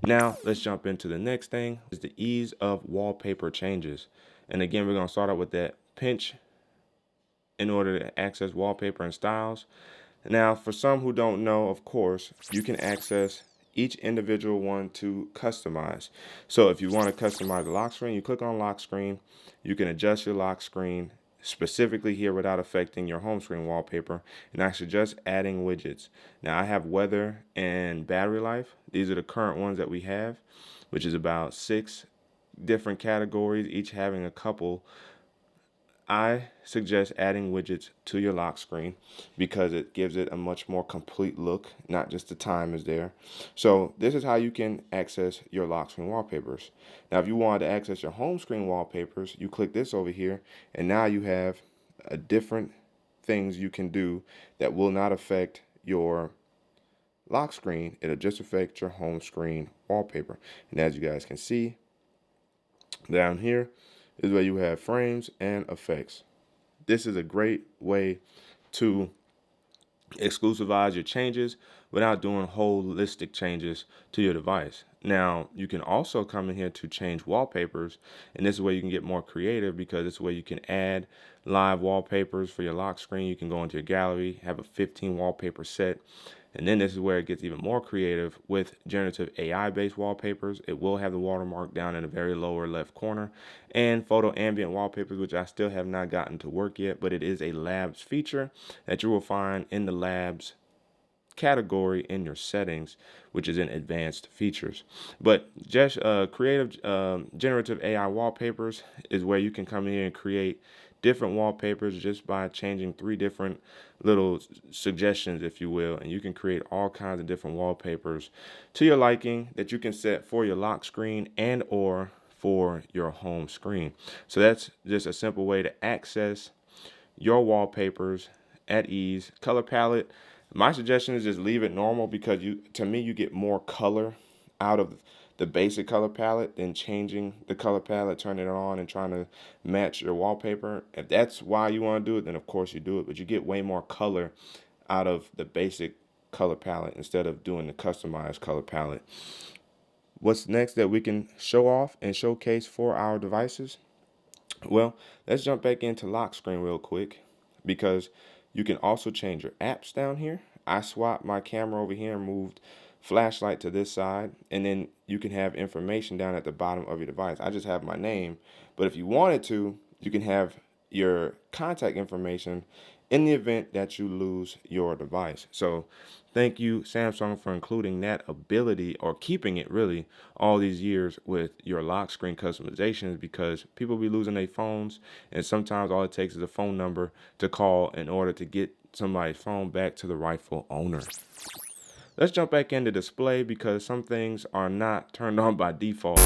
Now let's jump into the next thing, is the ease of wallpaper changes. And again, we're gonna start out with that pinch in order to access wallpaper and styles. Now, for some who don't know, of course, you can access each individual one to customize. So if you want to customize the lock screen, you click on lock screen. You can adjust your lock screen specifically here without affecting your home screen wallpaper. And I suggest adding widgets. Now I have weather and battery life. These are the current ones that we have, which is about 6 different categories, each having a couple. I suggest adding widgets to your lock screen because it gives it a much more complete look, not just the time is there. So this is how you can access your lock screen wallpapers. Now, if you wanted to access your home screen wallpapers, you click this over here, and now you have a different things you can do that will not affect your lock screen. It'll just affect your home screen wallpaper. And as you guys can see, down here is where you have frames and effects. This is a great way to exclusivize your changes without doing holistic changes to your device. Now, you can also come in here to change wallpapers, and this is where you can get more creative because this is where you can add live wallpapers for your lock screen. You can go into your gallery, have a 15 wallpaper set, and then this is where it gets even more creative with generative AI based wallpapers. It will have the watermark down in the very lower left corner, and photo ambient wallpapers, which I still have not gotten to work yet, but it is a labs feature that you will find in the labs category in your settings, which is in advanced features. But just creative generative AI wallpapers is where you can come in here and create different wallpapers just by changing 3 different little suggestions, if you will, and you can create all kinds of different wallpapers to your liking that you can set for your lock screen and or for your home screen. So that's just a simple way to access your wallpapers at ease. Color palette, my suggestion is just leave it normal because to me, you get more color out of the basic color palette than changing the color palette, turning it on and trying to match your wallpaper. If that's why you want to do it, then of course you do it, but you get way more color out of the basic color palette instead of doing the customized color palette. What's next that we can show off and showcase for our devices? Well, let's jump back into lock screen real quick because you can also change your apps down here. I swapped my camera over here and moved flashlight to this side, and then you can have information down at the bottom of your device. I just have my name, but if you wanted to, you can have your contact information in the event that you lose your device. So thank you, Samsung, for including that ability or keeping it really all these years with your lock screen customizations because people be losing their phones, and sometimes all it takes is a phone number to call in order to get somebody's phone back to the rightful owner. Let's jump back into display because some things are not turned on by default.